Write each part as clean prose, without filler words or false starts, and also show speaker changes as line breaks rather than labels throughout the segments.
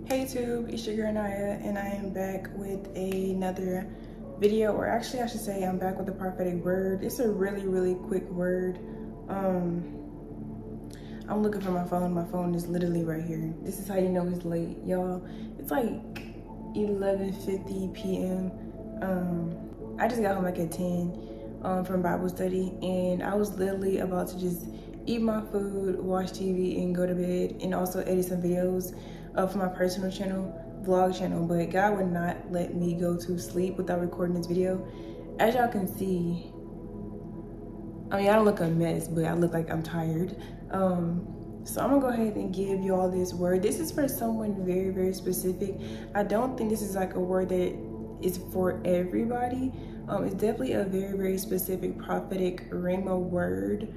Hey YouTube, it's your girl Naya, and I am back with another video, or actually I should say I'm back with a prophetic word. It's a really quick word. I'm looking for my phone. My phone is literally right here. This is how you know it's late, y'all. It's like 11:50 p.m. I just got home like at 10 from Bible study, and I was literally about to just eat my food, watch TV, and go to bed, and also edit some videos for my personal channel, vlog channel. But God would not let me go to sleep without recording this video. As y'all can see, I mean, I don't look a mess, but I look like I'm tired. So I'm gonna go ahead and give you all this word. This is for someone very specific. I don't think this is like a word that is for everybody. It's definitely a very specific prophetic rhema word.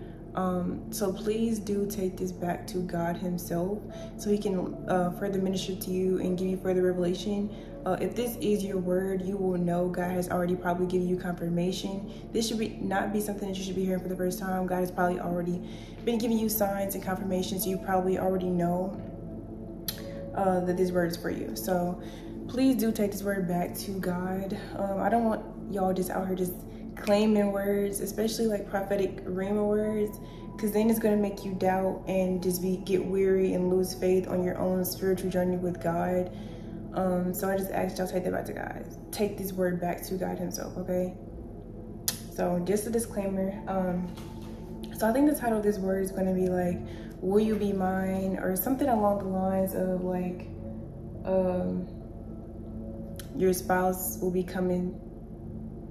So please do take this back to God himself so he can further minister to you and give you further revelation. If this is your word, you will know God has already probably given you confirmation. This should not be something that you should be hearing for the first time. God has probably already been giving you signs and confirmation, so you probably already know that this word is for you. So please do take this word back to God. I don't want y'all just out here just claiming words, especially like prophetic rhema words, because then it's going to make you doubt and just get weary and lose faith on your own spiritual journey with God. So I just asked y'all to take that back to God. Take this word back to God himself, okay? So just a disclaimer. So I think the title of this word is going to be like, will you be mine? Or something along the lines of like, your spouse will be coming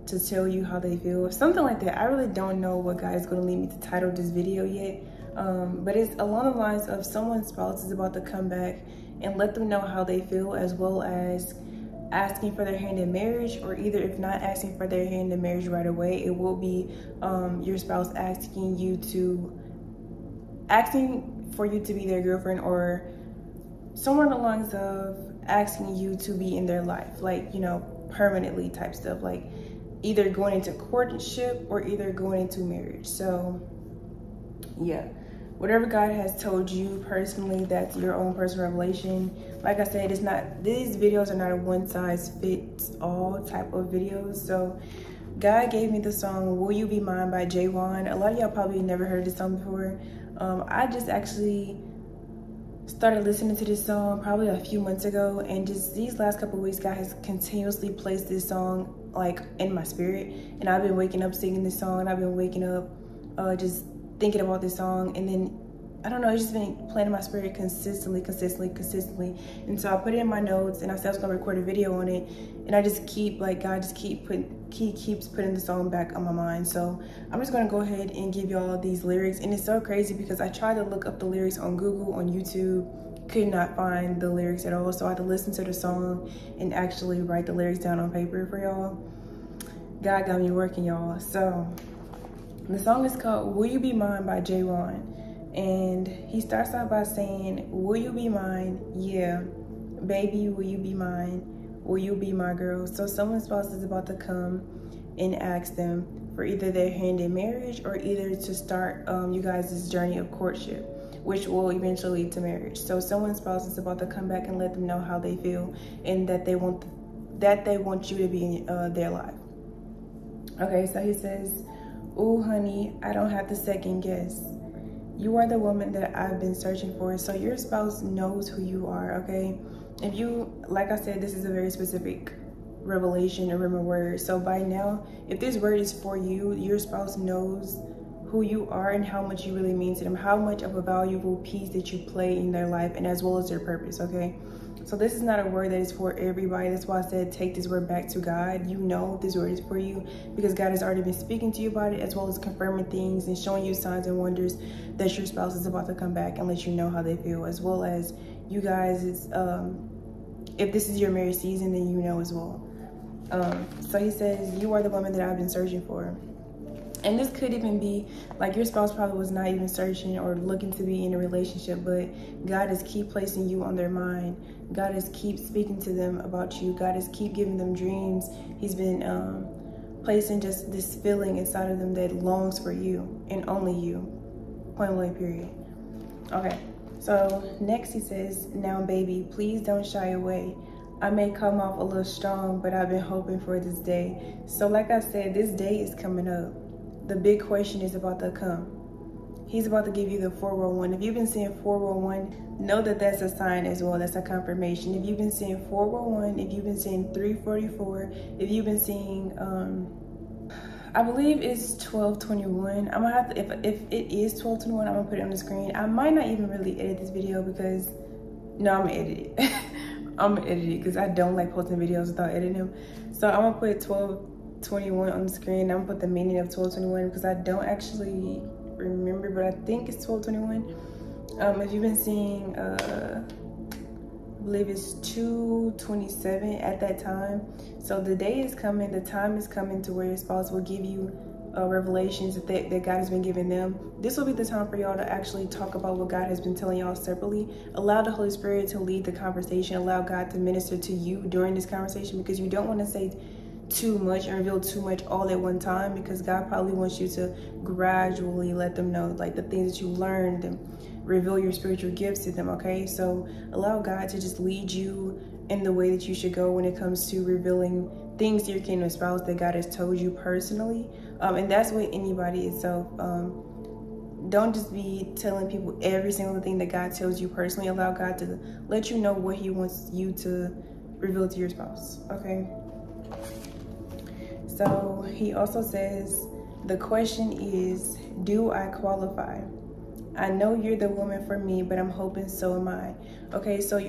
to tell you how they feel, something like that. I really don't know what God is going to lead me to title this video yet, but it's along the lines of someone's spouse is about to come back and let them know how they feel, as well as asking for their hand in marriage, or either if not asking for their hand in marriage right away, it will be your spouse asking for you to be their girlfriend, or somewhere along the lines of asking you to be in their life, like, you know, permanently type stuff, like either going into courtship or either going into marriage. So yeah, whatever God has told you personally, that's your own personal revelation. Like I said, these videos are not a one size fits all type of videos. So God gave me the song Will You Be Mine by J-Wonn. A lot of y'all probably never heard this song before. I just actually started listening to this song probably a few months ago, and just these last couple of weeks, God has continuously placed this song like in my spirit, and I've been waking up singing this song. I've been waking up just thinking about this song, and then I don't know, it's just been playing in my spirit consistently. And so I put it in my notes, and I said I was gonna record a video on it, and I just keep, like, God just keeps putting the song back on my mind. So I'm just gonna go ahead and give y'all these lyrics. And it's so crazy because I tried to look up the lyrics on Google, on YouTube, could not find the lyrics at all. So I had to listen to the song and actually write the lyrics down on paper for y'all. God got me working, y'all. So the song is called Will You Be Mine by J-Wonn. And he starts out by saying, will you be mine? Yeah, baby, will you be mine? Will you be my girl? So someone's spouse is about to come and ask them for either their hand in marriage, or either to start you guys' journey of courtship, which will eventually lead to marriage. So someone's spouse is about to come back and let them know how they feel, and that they want you to be in their life. Okay, so he says, ooh, honey, I don't have to second guess. You are the woman that I've been searching for. So your spouse knows who you are, okay? If you, like I said, this is a very specific revelation, a rhema word. So by now, if this word is for you, your spouse knows who you are and how much you really mean to them, how much of a valuable piece that you play in their life, and as well as their purpose, okay? So this is not a word that is for everybody. That's why I said take this word back to God. You know this word is for you because God has already been speaking to you about it, as well as confirming things and showing you signs and wonders that your spouse is about to come back and let you know how they feel, as well as you guys, if this is your marriage season, then you know as well. So he says, you are the woman that I've been searching for. And this could even be like your spouse probably was not even searching or looking to be in a relationship, but God is keep placing you on their mind. God is keep speaking to them about you. God is keep giving them dreams. He's been placing just this feeling inside of them that longs for you and only you. Point blank, period. Okay, So next he says, now baby, please don't shy away. I may come off a little strong, but I've been hoping for this day. So like I said, this day is coming up. The big question is about to come. He's about to give you the 411. If you've been seeing 411, know that that's a sign as well. That's a confirmation. If you've been seeing 411, if you've been seeing 344, if you've been seeing, I believe it's 1221. I'm gonna have to, if it is 1221, I'm gonna put it on the screen. I might not even really edit this video because, no, I'm gonna edit it. I'm gonna edit it because I don't like posting videos without editing them. So I'm gonna put 1221 on the screen. I'm gonna put the meaning of 1221 because I don't actually remember, but I think it's 1221. If you've been seeing, I believe it's 227 at that time. So the day is coming, the time is coming to where your spouse will give you revelations that God has been giving them. This will be the time for y'all to actually talk about what God has been telling y'all separately. Allow the Holy Spirit to lead the conversation. Allow God to minister to you during this conversation, because you don't want to say too much and reveal too much all at one time, because God probably wants you to gradually let them know like the things that you learned and reveal your spiritual gifts to them. Okay, so allow God to just lead you in the way that you should go when it comes to revealing things to your kingdom spouse that God has told you personally. And that's with anybody itself. Don't just be telling people every single thing that God tells you personally. Allow God to let you know what he wants you to reveal to your spouse. Okay, so he also says, the question is, do I qualify? I know you're the woman for me, but I'm hoping so am I. Okay, so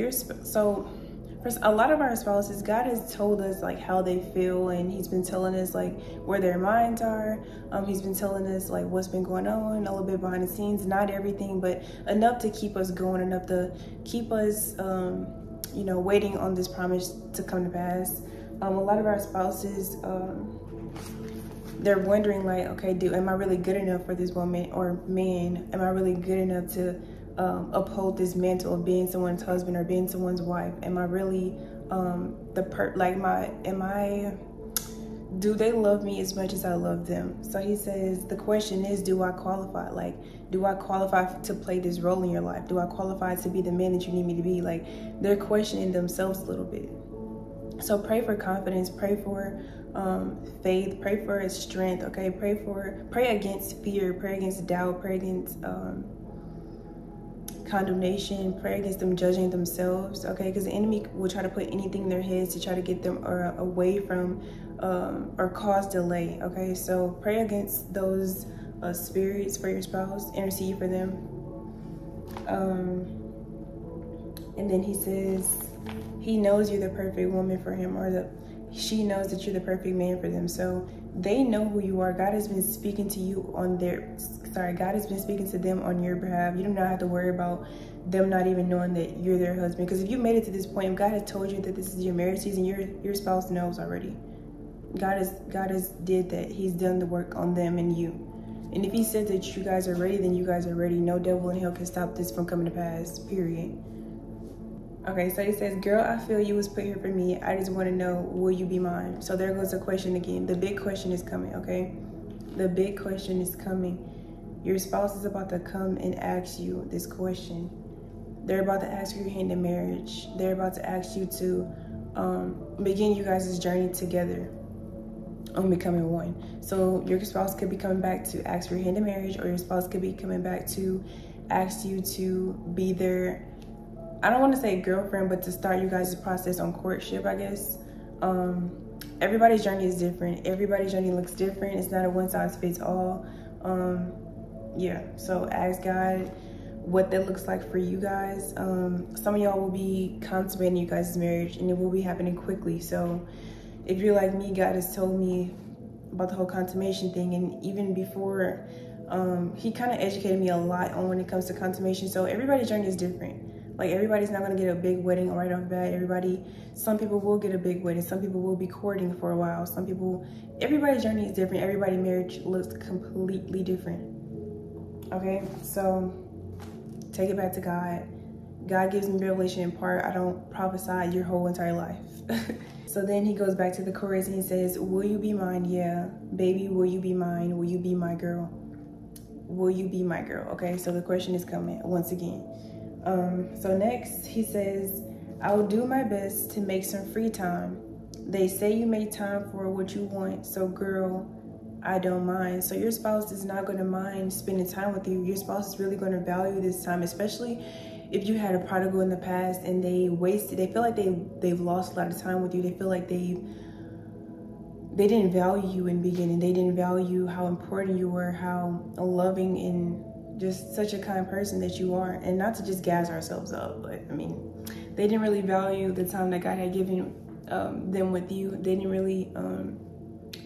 for a lot of our spouses, God has told us like how they feel, and he's been telling us like where their minds are. He's been telling us like what's been going on, a little bit behind the scenes, not everything, but enough to keep us going, enough to keep us, you know, waiting on this promise to come to pass. A lot of our spouses, they're wondering like, okay, am I really good enough for this woman or man? Am I really good enough to uphold this mantle of being someone's husband or being someone's wife? Am I really do they love me as much as I love them? So he says, the question is, do I qualify? Like, do I qualify to play this role in your life? Do I qualify to be the man that you need me to be? Like, they're questioning themselves a little bit. So pray for confidence, pray for faith, pray for strength. Okay, pray against fear, pray against doubt, pray against condemnation, pray against them judging themselves. Okay, because the enemy will try to put anything in their heads to try to get them away from or cause delay. Okay, so pray against those spirits for your spouse, intercede for them. And then he says, he knows you're the perfect woman for him, or she knows that you're the perfect man for them. So they know who you are. God has been speaking to you God has been speaking to them on your behalf. You do not have to worry about them not even knowing that you're their husband. Because if you made it to this point, if God has told you that this is your marriage season, your spouse knows already. God has did that. He's done the work on them and you. And if he said that you guys are ready, then you guys are ready. No devil in hell can stop this from coming to pass, period. Okay, so he says, girl, I feel you was put here for me. I just want to know, will you be mine? So there goes the question again. The big question is coming, okay? The big question is coming. Your spouse is about to come and ask you this question. They're about to ask your hand in marriage. They're about to ask you to begin you guys' journey together on becoming one. So your spouse could be coming back to ask for your hand in marriage, or your spouse could be coming back to ask you to be their, I don't want to say girlfriend, but to start you guys' process on courtship, I guess. Everybody's journey is different. Everybody's journey looks different. It's not a one size fits all. Yeah, so ask God what that looks like for you guys. Some of y'all will be consummating you guys' marriage, and it will be happening quickly. So if you're like me, God has told me about the whole consummation thing, and even before, he kind of educated me a lot on when it comes to consummation. So everybody's journey is different. Like, everybody's not going to get a big wedding right off the bat. Some people will get a big wedding. Some people will be courting for a while. Everybody's journey is different. Everybody's marriage looks completely different. Okay, so take it back to God. God gives me revelation in part. I don't prophesy your whole entire life. So then he goes back to the chorus and he says, will you be mine? Yeah, baby, will you be mine? Will you be my girl? Will you be my girl? Okay, so the question is coming once again. So next he says, I will do my best to make some free time. They say you make time for what you want, so girl, I don't mind. So your spouse is not going to mind spending time with you. Your spouse is really going to value this time, especially if you had a prodigal in the past and they feel like they've lost a lot of time with you. They feel like they didn't value you in the beginning. They didn't value how important you were, how loving and just such a kind person that you are. And not to just gas ourselves up, but I mean, they didn't really value the time that God had given them with you. They didn't really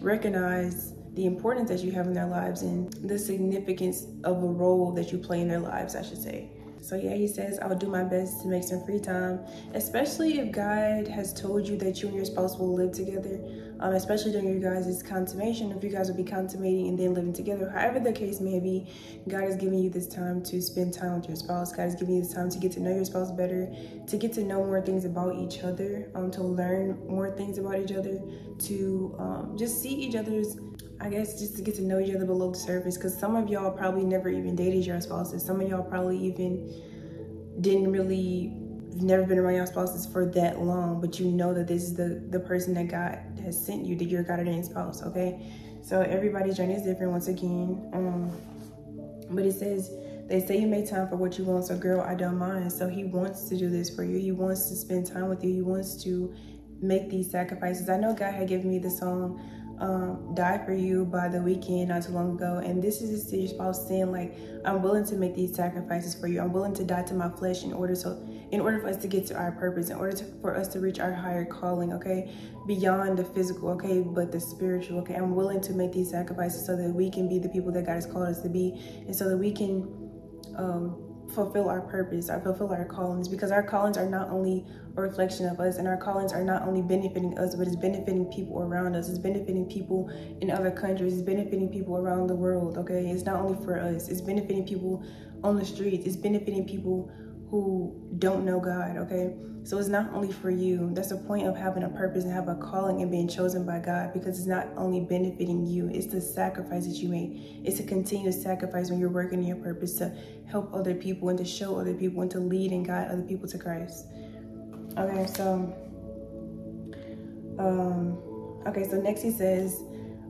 recognize the importance that you have in their lives and the significance of a role that you play in their lives, I should say. So yeah, he says, I will do my best to make some free time, especially if God has told you that you and your spouse will live together, especially during your guys' consummation, if you guys will be consummating and then living together. However the case may be, God is giving you this time to spend time with your spouse. God is giving you this time to get to know your spouse better, to get to know more things about each other, to learn more things about each other, to just see each other's, I guess, just to get to know each other below the surface, because some of y'all probably never even dated your spouses. Some of y'all probably even never been around your spouses for that long, but you know that this is the person that God has sent you, that your God-ordained spouse, okay? So everybody's journey is different once again. But it says, they say you make time for what you want, so girl, I don't mind. So he wants to do this for you. He wants to spend time with you. He wants to make these sacrifices. I know God had given me the song, Die For You by The Weeknd not too long ago, and this is just your spouse saying, like, I'm willing to make these sacrifices for you. I'm willing to die to my flesh in order for us to get to our purpose, in order for us to reach our higher calling, okay, beyond the physical, okay, but the spiritual, okay. I'm willing to make these sacrifices so that we can be the people that God has called us to be, and so that we can fulfill our purpose, fulfill our callings, because our callings are not only a reflection of us, and our callings are not only benefiting us, but it's benefiting people around us. It's benefiting people in other countries. It's benefiting people around the world, okay? It's not only for us. It's benefiting people on the streets. It's benefiting people who don't know God, okay? So it's not only for you. That's the point of having a purpose and have a calling and being chosen by God, because it's not only benefiting you, it's the sacrifice that you make. It's a continuous sacrifice when you're working in your purpose to help other people and to show other people and to lead and guide other people to Christ. Okay, so next he says,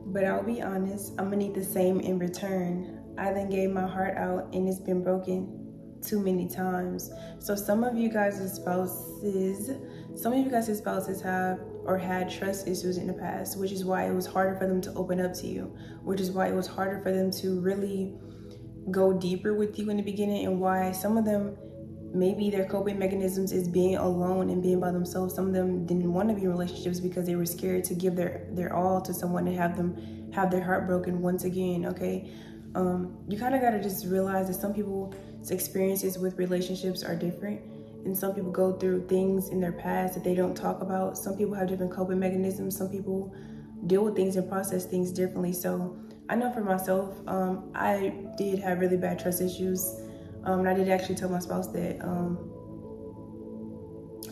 but I'll be honest, I'm gonna need the same in return. I then gave my heart out and it's been broken too many times. So some of you guys' spouses have or had trust issues in the past, which is why it was harder for them to open up to you, which is why it was harder for them to really go deeper with you in the beginning, and why some of them, maybe their coping mechanisms is being alone and being by themselves. Some of them didn't want to be in relationships because they were scared to give their all to someone and have them have their heart broken once again, okay? You kind of got to just realize that some people's experiences with relationships are different, and some people go through things in their past that they don't talk about. Some people have different coping mechanisms. Some people deal with things and process things differently. So I know for myself, I did have really bad trust issues. And I did actually tell my spouse that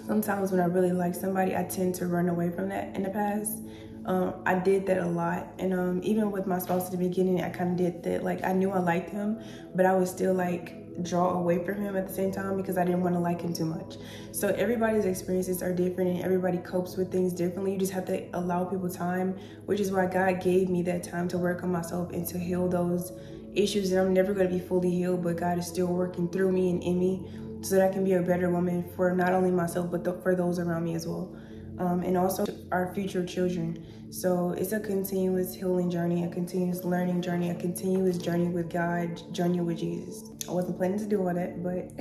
sometimes when I really like somebody, I tend to run away from that in the past. I did that a lot, and even with my spouse at the beginning, I kind of did that. Like, I knew I liked him, but I would still like draw away from him at the same time because I didn't want to like him too much. So everybody's experiences are different, and everybody copes with things differently. You just have to allow people time, which is why God gave me that time to work on myself and to heal those issues. And I'm never going to be fully healed, but God is still working through me and in me so that I can be a better woman for not only myself, but for those around me as well. And also our future children. So it's a continuous healing journey, a continuous learning journey, a continuous journey with God, journey with Jesus. I wasn't planning to do all that, but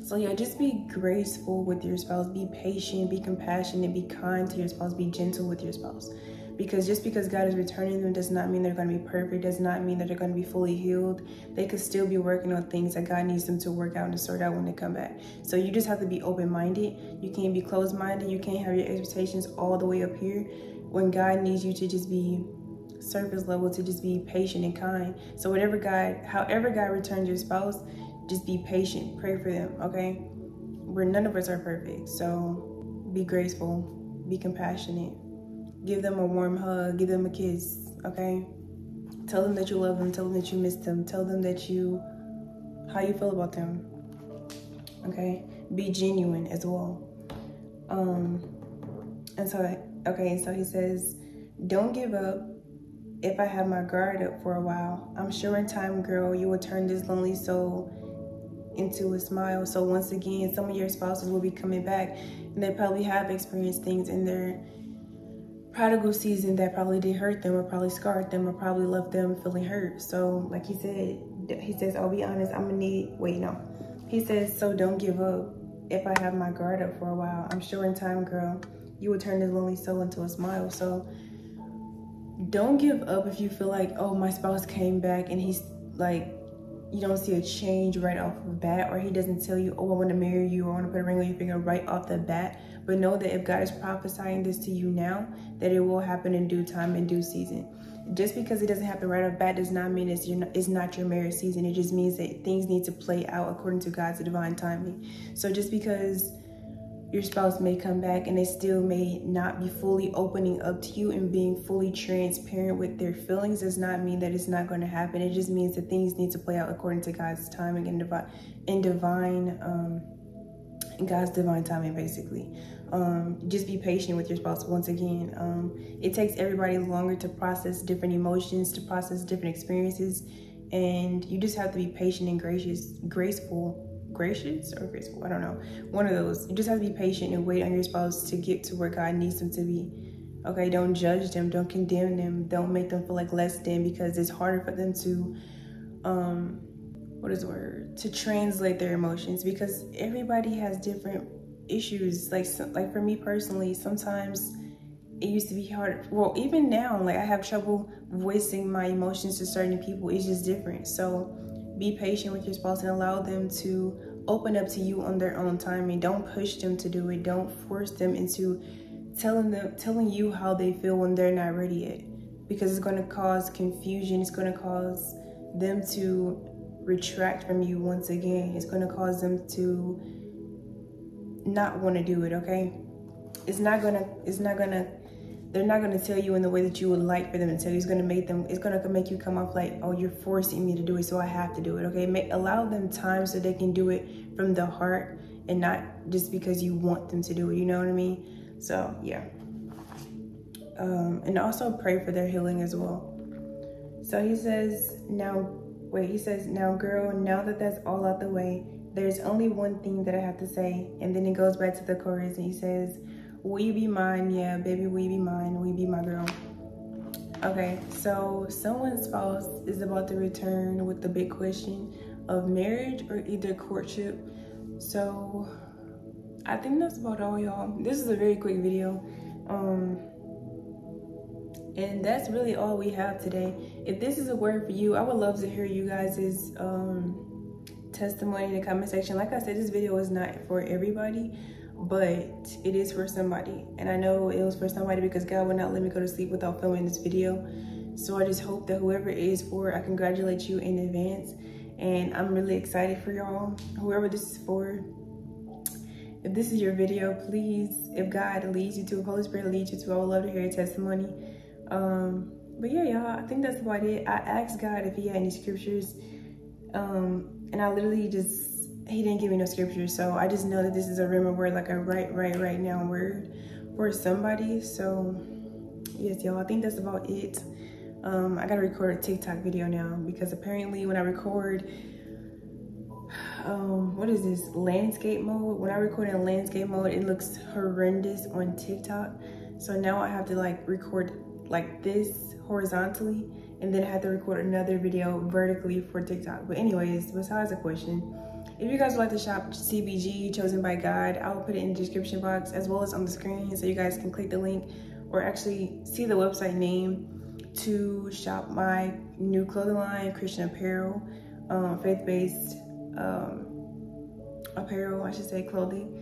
so yeah, just be graceful with your spouse, be patient, be compassionate, be kind to your spouse, be gentle with your spouse. Because just because God is returning them does not mean they're going to be perfect, does not mean that they're going to be fully healed. They could still be working on things that God needs them to work out and to sort out when they come back. So you just have to be open-minded. You can't be closed-minded. You can't have your expectations all the way up here when God needs you to just be surface level, to just be patient and kind. So however God returns your spouse, just be patient. Pray for them, okay? None of us are perfect. So be graceful, be compassionate. Give them a warm hug, give them a kiss, okay? Tell them that you love them, tell them that you miss them, tell them that you how you feel about them. Okay, be genuine as well. And so, okay, so he says, don't give up. If I have my guard up for a while, I'm sure in time, girl, you will turn this lonely soul into a smile. So once again, some of your spouses will be coming back, and they probably have experienced things in their prodigal season that probably did hurt them, or probably scarred them, or probably left them feeling hurt. So like he says, I'll be honest, I'm gonna need, wait, no. He says, so don't give up. If I have my guard up for a while, I'm sure in time, girl, you will turn this lonely soul into a smile. So don't give up if you feel like, oh, my spouse came back and he's like, you don't see a change right off the bat, or he doesn't tell you, oh, I want to marry you, or I want to put a ring on your finger right off the bat. But know that if God is prophesying this to you now, that it will happen in due time, in due season. Just because it doesn't happen right off the bat does not mean it's not your marriage season. It just means that things need to play out according to God's divine timing. So just because your spouse may come back and they still may not be fully opening up to you and being fully transparent with their feelings does not mean that it's not going to happen. It just means that things need to play out according to God's timing and God's divine timing, basically. Just be patient with your spouse. Once again, it takes everybody longer to process different emotions, to process different experiences, and you just have to be patient and graceful, I don't know, one of those. You just have to be patient and wait on your spouse to get to where God needs them to be. Okay, don't judge them, don't condemn them, don't make them feel like less than, because it's harder for them to to translate their emotions, because everybody has different issues. Like for me personally, sometimes it used to be hard. Well, even now, like I have trouble voicing my emotions to certain people. It's just different. So be patient with your spouse and allow them to open up to you on their own time, and don't push them to do it. Don't force them into telling you how they feel when they're not ready yet, because it's going to cause confusion. It's going to cause them to retract from you once again. It's going to cause them to not want to do it. Okay, they're not going to tell you in the way that you would like for them to tell you. It's going to make you come off like, oh, you're forcing me to do it, so I have to do it. Okay, allow them time so they can do it from the heart and not just because you want them to do it. You know what I mean? So yeah. And also pray for their healing as well. So he says, now girl, now that that's all out the way, there's only one thing that I have to say. And then he goes back to the chorus and he says, will you be mine? Yeah, baby, will you be mine? Will you be my girl? Okay, so someone's spouse is about to return with the big question of marriage or either courtship. So I think that's about all, y'all. This is a very quick video. And that's really all we have today. If this is a word for you, I would love to hear you guys' testimony in the comment section. Like I said, this video is not for everybody, but it is for somebody. And I know it was for somebody because God would not let me go to sleep without filming this video. So I just hope that whoever it is for, I congratulate you in advance. And I'm really excited for y'all, whoever this is for. If this is your video, please, if God leads you to, if Holy Spirit leads you to, I would love to hear your testimony. But yeah, y'all, I think that's about it. I asked God if he had any scriptures, and I literally he didn't give me no scriptures. So I just know that this is a rhema word, like a right now word for somebody. So yes, y'all, I think that's about it. I gotta record a TikTok video now, because apparently when I record, what is this, landscape mode? When I record in landscape mode, it looks horrendous on TikTok. So now I have to like record like this horizontally, and then I have to record another video vertically for TikTok. But anyways, besides the question, if you guys would like to shop CBG, Chosen by God, I will put it in the description box as well as on the screen, so you guys can click the link or actually see the website name to shop my new clothing line, Christian apparel, faith-based apparel, I should say, clothing.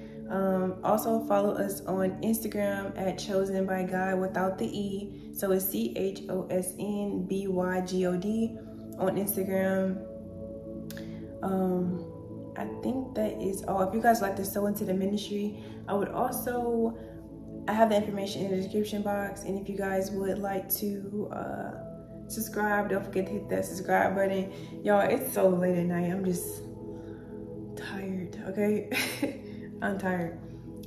Also follow us on Instagram at Chosen by God without the E. So it's CHOSNBYGOD on Instagram. I think that is all. If you guys like to sew into the ministry, I have the information in the description box. And if you guys would like to subscribe, don't forget to hit that subscribe button. Y'all, it's so late at night. I'm just okay? I'm tired.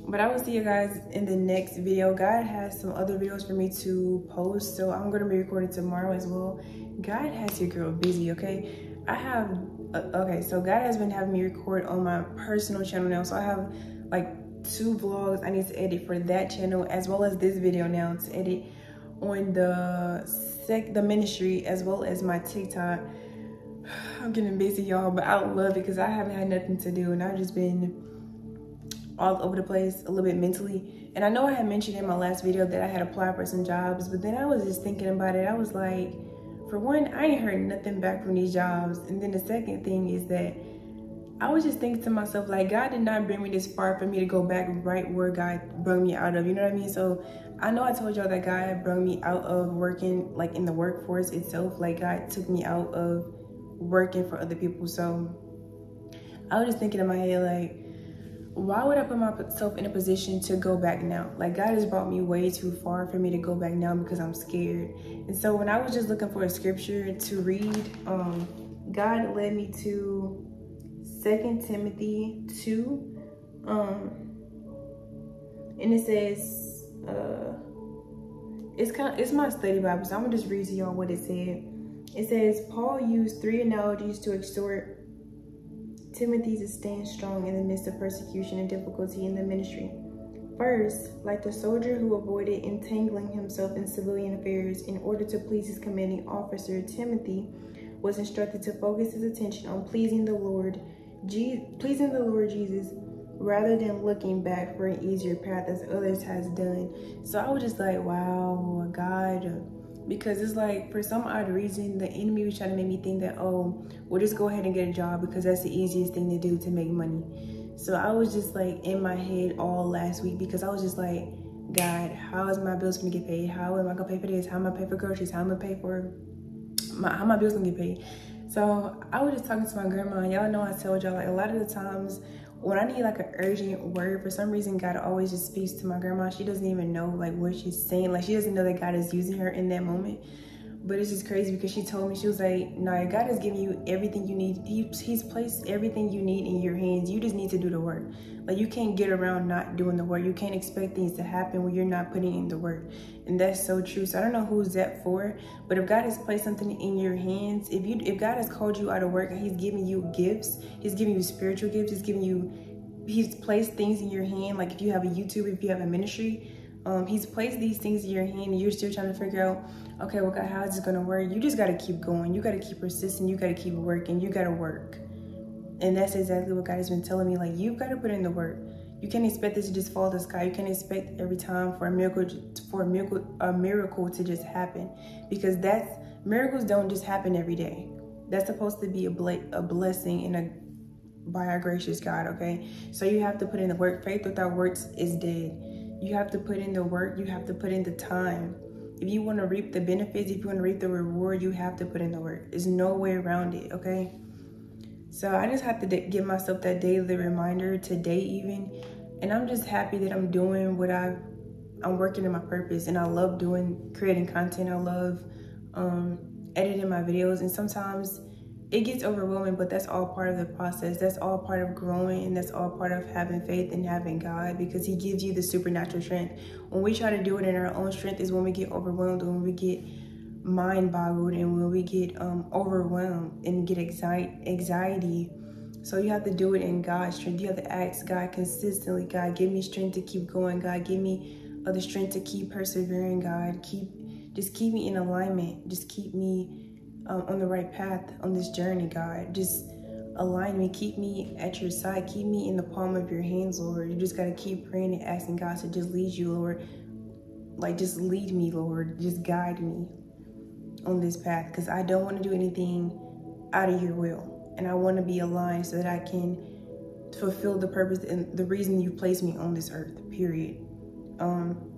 But I will see you guys in the next video. God has some other videos for me to post, so I'm gonna be recording tomorrow as well. God has your girl busy, okay? So God has been having me record on my personal channel now. So I have like 2 vlogs I need to edit for that channel, as well as this video now to edit on the ministry, as well as my TikTok. I'm getting busy, y'all, but I love it because I haven't had nothing to do, and I've just been all over the place a little bit mentally. And I know I had mentioned in my last video that I had applied for some jobs, but then I was just thinking about it. I was like, for one, I ain't heard nothing back from these jobs. And then the second thing is that I was just thinking to myself, like, God did not bring me this far for me to go back right where God brought me out of, you know what I mean? So I know I told y'all that God brought me out of working like in the workforce itself. Like, God took me out of working for other people. So I was just thinking in my head, like, why would I put myself in a position to go back now? Like, God has brought me way too far for me to go back now because I'm scared. And so when I was just looking for a scripture to read, God led me to 2 Timothy 2. And it says, it's my study Bible, so I'm gonna just read to y'all what it said. It says, Paul used 3 analogies to exhort Timothy to stand strong in the midst of persecution and difficulty in the ministry. First, like the soldier who avoided entangling himself in civilian affairs in order to please his commanding officer, Timothy was instructed to focus his attention on pleasing the Lord Jesus, rather than looking back for an easier path as others has done. So I was just like, wow, God. Because it's like, for some odd reason, the enemy was trying to make me think that, oh, we'll just go ahead and get a job because that's the easiest thing to do to make money. So I was just like in my head all last week because I was just like, God, how is my bills gonna get paid? How am I gonna pay for this? How am I gonna pay for groceries? How am I gonna pay for how my bills gonna get paid? So I was just talking to my grandma. Y'all know I told y'all, like, a lot of the times when I need like an urgent word, for some reason God always just speaks to my grandma. She doesn't even know like what she's saying. Like, she doesn't know that God is using her in that moment. But it's just crazy because she told me, she was like, no, God has given you everything you need. He's placed everything you need in your hands. You just need to do the work. Like, you can't get around not doing the work. You can't expect things to happen when you're not putting in the work. And that's so true. So I don't know who's that for, but if God has placed something in your hands, if God has called you out of work and he's giving you gifts, he's giving you spiritual gifts, he's placed things in your hand. Like, if you have a YouTube, if you have a ministry, he's placed these things in your hand and you're still trying to figure out, okay, well, God, how is this gonna work? You just gotta keep going. You gotta keep persisting. You gotta keep working. You gotta work. And that's exactly what God has been telling me. Like, you've gotta put in the work. You can't expect this to just fall to the sky. You can't expect every time for a miracle to just happen, because miracles don't just happen every day. That's supposed to be a blessing by our gracious God, okay? So you have to put in the work. Faith without works is dead. You have to put in the work. You have to put in the time. If you want to reap the benefits, if you want to reap the reward, you have to put in the work. There's no way around it, okay? So I just have to give myself that daily reminder today even. And I'm just happy that I'm doing what I'm working in my purpose. And I love creating content. I love editing my videos. And sometimes it gets overwhelming, but that's all part of the process. That's all part of growing, and that's all part of having faith and having God, because he gives you the supernatural strength. When we try to do it in our own strength is when we get overwhelmed, when we get mind boggled, and when we get overwhelmed and get anxiety. So you have to do it in God's strength. You have to ask God consistently, God, give me strength to keep going. God, give me the strength to keep persevering. God, just keep me in alignment. Just keep me on the right path on this journey, God. Just align me, keep me at your side, keep me in the palm of your hands, Lord. You just got to keep praying and asking God to just lead you, Lord. Like, just lead me, Lord. Just guide me on this path, because I don't want to do anything out of your will, and I want to be aligned so that I can fulfill the purpose and the reason you placed me on this earth, period.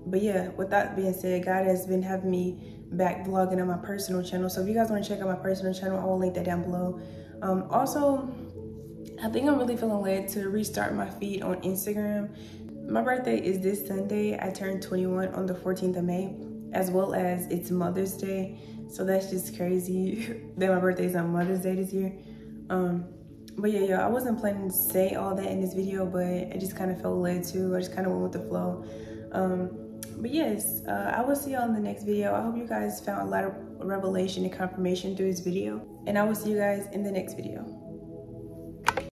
But yeah, with that being said, God has been having me back vlogging on my personal channel. So if you guys want to check out my personal channel, I will link that down below. Also, I think I'm really feeling led to restart my feed on Instagram. My birthday is this Sunday. I turned 21 on the 14th of May, as well as it's Mother's Day. So that's just crazy that my birthday is on Mother's Day this year. But yeah, I wasn't planning to say all that in this video, but I just kind of felt led to. I just kind of went with the flow. But yes, I will see y'all in the next video. I hope you guys found a lot of revelation and confirmation through this video, and I will see you guys in the next video.